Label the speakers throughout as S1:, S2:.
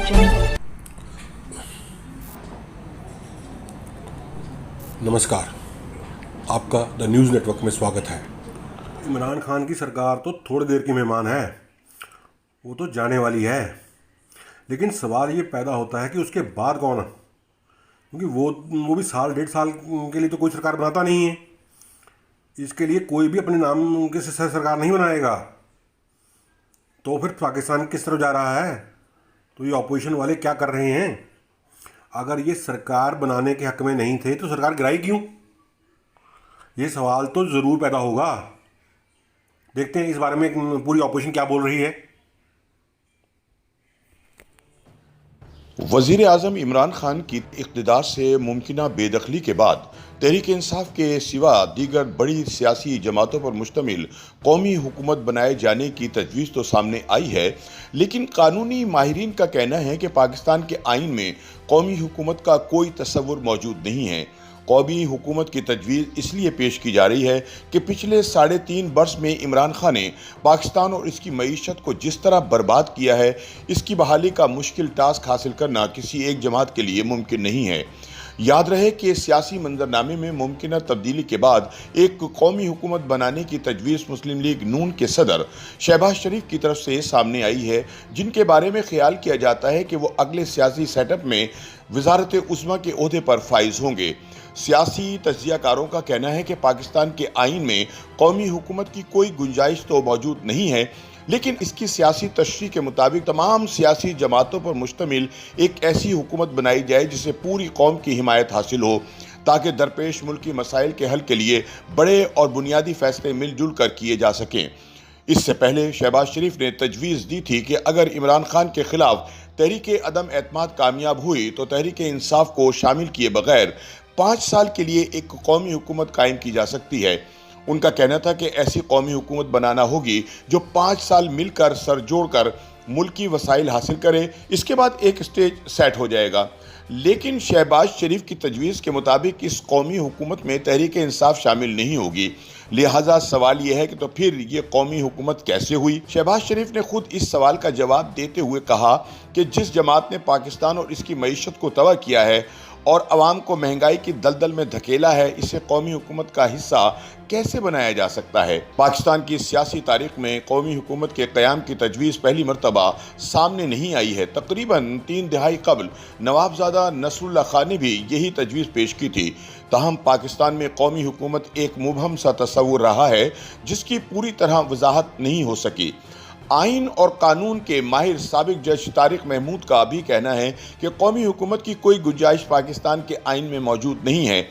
S1: Jungle.
S2: नमस्कार, आपका the news network में स्वागत है। इमरान खान की सरकार तो थोड़ी देर की मेहमान है, वो तो जाने वाली है। लेकिन सवाल ये पैदा होता है कि उसके बाद कौन, क्योंकि वो भी साल डेढ़ साल के लिए तो कोई सरकार बनाता नहीं है। इसके लिए कोई भी अपने नाम के से सरकार नहीं बनाएगा। तो फिर पाकिस्तान किस तरफ जा रहा है? तो ये अपोजिशन वाले क्या कर रहे हैं? अगर ये सरकार बनाने के हक में नहीं थे तो सरकार गिराई क्यों? ये सवाल तो ज़रूर पैदा होगा। देखते हैं इस बारे में पूरी अपोजिशन क्या बोल रही है।
S3: वज़ीर आज़म इमरान खान की इक़्तिदार से मुमकिना बेदखली के बाद तहरीक इंसाफ के सिवा दीगर बड़ी सियासी जमातों पर मुश्तमिल कौमी हुकूमत बनाए जाने की तजवीज़ तो सामने आई है, लेकिन कानूनी माहिरीन का कहना है कि पाकिस्तान के आइन में कौमी हुकूमत का कोई तस्वुर मौजूद नहीं है। कौमी हुकूमत की तजवीज़ इसलिए पेश की जा रही है कि पिछले 3.5 बरस में इमरान खान ने पाकिस्तान और इसकी मईशत को जिस तरह बर्बाद किया है, इसकी बहाली का मुश्किल टास्क हासिल करना किसी एक जमात के लिए मुमकिन नहीं है। याद रहे कि सियासी मंजरनामे में मुमकिन तब्दीली के बाद एक कौमी हुकूमत बनाने की तजवीज़ मुस्लिम लीग नून के सदर शहबाज शरीफ की तरफ से सामने आई है, जिनके बारे में ख्याल किया जाता है कि वो अगले सियासी सेटअप में वज़ारत उज़्मा के ओहदे पर फाइज होंगे। सियासी तज्ज़ियाकारों का कहना है कि पाकिस्तान के आइन में कौमी हुकूमत की कोई गुंजाइश तो मौजूद नहीं है, लेकिन इसकी सियासी तशरीह के मुताबिक तमाम सियासी जमातों पर मुश्तमिल एक ऐसी हुकूमत बनाई जाए जिसे पूरी कौम की हिमायत हासिल हो, ताकि दरपेश मुल्की मसाइल के हल के लिए बड़े और बुनियादी फैसले मिलजुल कर किए जा सकें। इससे पहले शहबाज शरीफ ने तजवीज़ दी थी कि अगर इमरान खान के खिलाफ तहरीक अदम एतमाद कामयाब हुई तो तहरीक इंसाफ को शामिल किए बगैर 5 साल के लिए एक कौमी हुकूमत कायम की जा सकती है। उनका कहना था कि ऐसी कौमी हुकूमत बनाना होगी जो 5 साल मिलकर सर जोड़कर मुल्की वसाइल हासिल करे, इसके बाद एक स्टेज सेट हो जाएगा। लेकिन शहबाज शरीफ की तजवीज़ के मुताबिक इस कौमी हुकूमत में तहरीक इंसाफ शामिल नहीं होगी। लिहाजा सवाल यह है कि तो फिर ये कौमी हुकूमत कैसे हुई? शहबाज शरीफ ने खुद इस सवाल का जवाब देते हुए कहा कि जिस जमात ने पाकिस्तान और इसकी मईशत को तबाह किया है और अवाम को महंगाई की दलदल में धकेला है, इसे कौमी हुकूमत का हिस्सा कैसे बनाया जा सकता है? पाकिस्तान की सियासी तारीख में कौमी हुकूमत के क़याम की तजवीज़ पहली मरतबा सामने नहीं आई है। तकरीबन 3 दहाई कबल नवाबजादा नसरुल्लाह खान ने भी यही तजवीज़ पेश की थी। ताहम पाकिस्तान में कौमी हुकूमत एक मुबहम सा तस्वुर रहा है जिसकी पूरी तरह वजाहत नहीं हो सकी। आइन और कानून के माहिर साबिक जज तारिक महमूद का भी कहना है कि कौमी हुकूमत की कोई गुंजाइश पाकिस्तान के आइन में मौजूद नहीं है।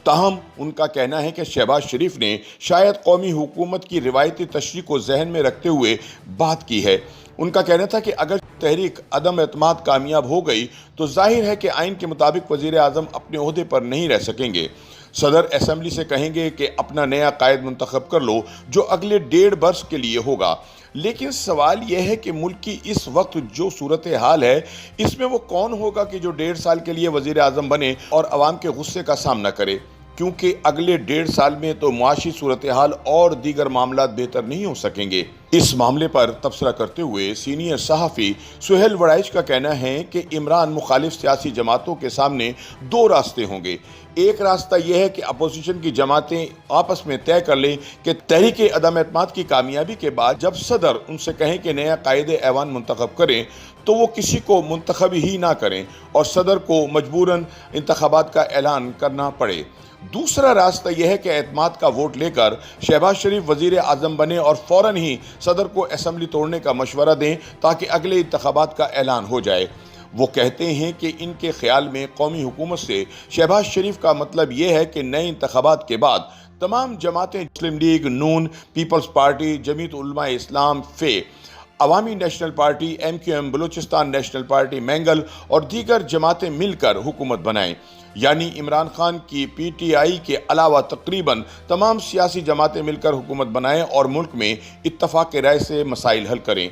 S3: ताहम उनका कहना है कि शहबाज शरीफ ने शायद कौमी हुकूमत की रिवायती तशरीह को जहन में रखते हुए बात की है। उनका कहना था कि अगर तहरीक अदम एतमाद कामयाब हो गई तो जाहिर है कि आइन के मुताबिक वज़ीर आज़म अपने ओहदे पर नहीं रह सकेंगे। सदर असम्बली से कहेंगे कि अपना नया कायद मुंतखब कर लो जो अगले 1.5 बरस के लिए होगा। लेकिन सवाल यह है कि मुल्क की इस वक्त जो सूरत हाल है, इसमें वो कौन होगा कि जो 1.5 साल के लिए वज़ीर आज़म बने और अवाम के गुस्से का सामना करे, क्योंकि अगले 1.5 साल में तो मुआशी सूरत हाल और दीगर मामला बेहतर नहीं हो सकेंगे। इस मामले पर तबसरा करते हुए सीनियर सहाफ़ी सुहेल वड़ाइच का कहना है कि इमरान मुखालिफ सियासी जमातों के सामने 2 रास्ते होंगे। एक रास्ता यह है कि अपोजिशन की जमातें आपस में तय कर लें कि तहरीक अदम एतमाद की कामयाबी के बाद जब सदर उनसे कहें कि नया कायदे ऐवान मुंतखब करें तो वो किसी को मुंतखब ही ना करें और सदर को मजबूरन इंतखाबात का ऐलान करना पड़े। दूसरा रास्ता यह है कि एतमाद का वोट लेकर शहबाज शरीफ वज़ीर आज़म बने और फ़ौरन ही सदर को असम्बली तोड़ने का मशवरा दें ताकि अगले इंतखाबात का ऐलान हो जाए। वो कहते हैं कि इनके ख्याल में कौमी हुकूमत से शहबाज शरीफ का मतलब ये है कि नए इंतखाबात के बाद तमाम जमातें मुस्लिम लीग नून, पीपल्स पार्टी, जमीयत उलमा इस्लाम, फे, अवामी नेशनल पार्टी, MQM, बलूचिस्तान नेशनल पार्टी, मैंगल और दीगर जमातें मिलकर हुकूमत बनाएं। यानी इमरान खान की PTI के अलावा तकरीबन तमाम सियासी जमातें मिलकर हुकूमत बनाएं और मुल्क में इत्तफाक राय से मसाइल हल करें।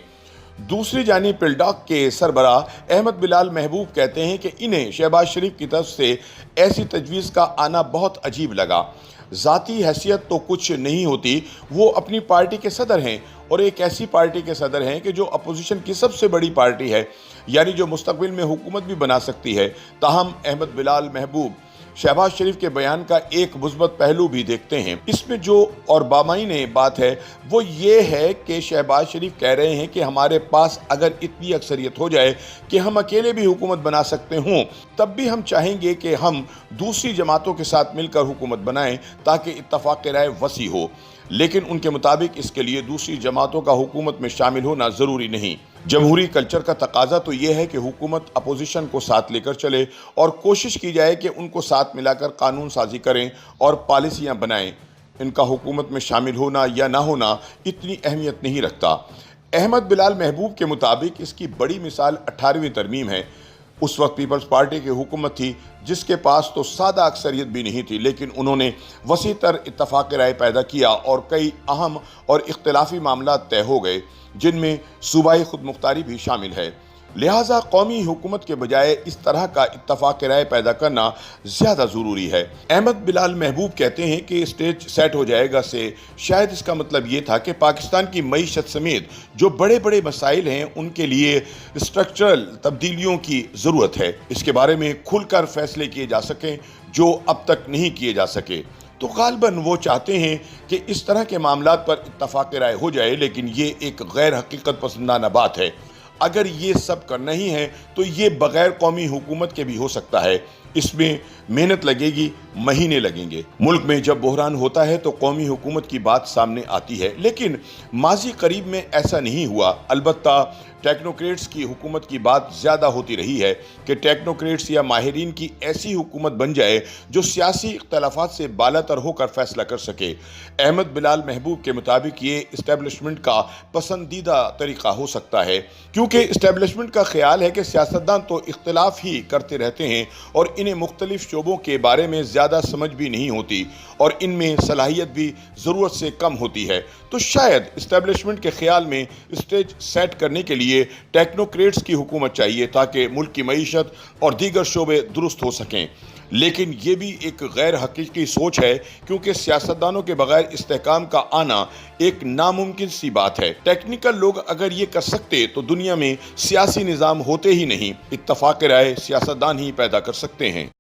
S3: दूसरी जानिब पिलडॉक के सरबराह अहमद बिलाल महबूब कहते हैं कि इन्हें शहबाज शरीफ की तरफ से ऐसी तजवीज़ का आना बहुत अजीब लगा। ज़ाती हैसियत तो कुछ नहीं होती, वो अपनी पार्टी के सदर हैं और एक ऐसी पार्टी के सदर हैं कि जो अपोजिशन की सबसे बड़ी पार्टी है। यानी जो मुस्तकबिल में हुकूमत भी बना सकती है। ताहम अहमद बिलाल महबूब शहबाज शरीफ के बयान का एक मुस्बत पहलू भी देखते हैं। इसमें जो और बामायने बात है वो ये है कि शहबाज शरीफ कह रहे हैं कि हमारे पास अगर इतनी अक्सरियत हो जाए कि हम अकेले भी हुकूमत बना सकते हों, तब भी हम चाहेंगे कि हम दूसरी जमातों के साथ मिलकर हुकूमत बनाएं ताकि इत्तफाक राय वसी हो। लेकिन उनके मुताबिक इसके लिए दूसरी जमातों का हुकूमत में शामिल होना ज़रूरी नहीं। जमहूरी कल्चर का तकाजा तो ये है कि हुकूमत अपोजिशन को साथ लेकर चले और कोशिश की जाए कि उनको साथ मिलाकर कानून साजी करें और पॉलिसियाँ बनाएं। इनका हुकूमत में शामिल होना या ना होना इतनी अहमियत नहीं रखता। अहमद बिलाल महबूब के मुताबिक इसकी बड़ी मिसाल 18वीं तरमीम है। उस वक्त पीपल्स पार्टी की हुकूमत थी जिसके पास तो सादा अक्सरियत भी नहीं थी, लेकिन उन्होंने वसी तर इत्तफाक राय पैदा किया और कई अहम और इख्तिलाफी मामला तय हो गए जिनमें सूबाई खुद मुख्तारी भी शामिल है। लिहाजा कौमी हुकूमत के बजाय इस तरह का इत्तफाक राय पैदा करना ज़्यादा ज़रूरी है। अहमद बिलाल महबूब कहते हैं कि स्टेज सेट हो जाएगा से शायद इसका मतलब ये था कि पाकिस्तान की मईशत समेत जो बड़े बड़े मसाइल हैं उनके लिए स्ट्रक्चरल तब्दीलियों की ज़रूरत है। इसके बारे में खुलकर फैसले किए जा सकें जो अब तक नहीं किए जा सके। तो गालबन वो चाहते हैं कि इस तरह के मामलात पर इत्तफाक राय हो जाए, लेकिन ये एक गैर हकीकत पसंदाना बात है। अगर ये सब करना ही है तो ये बगैर कौमी हुकूमत के भी हो सकता है। इसमें मेहनत लगेगी, महीने लगेंगे। मुल्क में जब बहरान होता है तो कौमी हुकूमत की बात सामने आती है, लेकिन माजी करीब में ऐसा नहीं हुआ। अलबत्ता टेक्नोक्रेट्स की हुकूमत की बात ज़्यादा होती रही है कि टेक्नोक्रेट्स या माहिरीन की ऐसी हुकूमत बन जाए जो सियासी इख्तलाफात से बालातर होकर फैसला कर सके। अहमद बिलाल महबूब के मुताबिक ये इस्टेब्लिशमेंट का पसंदीदा तरीका हो सकता है, क्योंकि इस्टेब्लिशमेंट का ख्याल है कि सियासतदान तो इख्तलाफ ही करते रहते हैं और इन्हें मुख्तलिफ शोबों के बारे में ज़्यादा समझ भी नहीं होती और इनमें सलाहियत भी ज़रूरत से कम होती है। तो शायद इस्टेब्लिशमेंट के ख्याल में स्टेज सेट करने के लिए टेक्नोक्रेट्स की हुकूमत चाहिए ताकि मुल्क की मईशत और दीगर शोबे दुरुस्त हो सकें। लेकिन ये भी एक गैर हकीकी सोच है, क्योंकि सियासतदानों के बगैर इस्तेहकाम का आना एक नामुमकिन सी बात है। टेक्निकल लोग अगर ये कर सकते तो दुनिया में सियासी निज़ाम होते ही नहीं। इत्तफाक राय सियासतदान ही पैदा कर सकते हैं।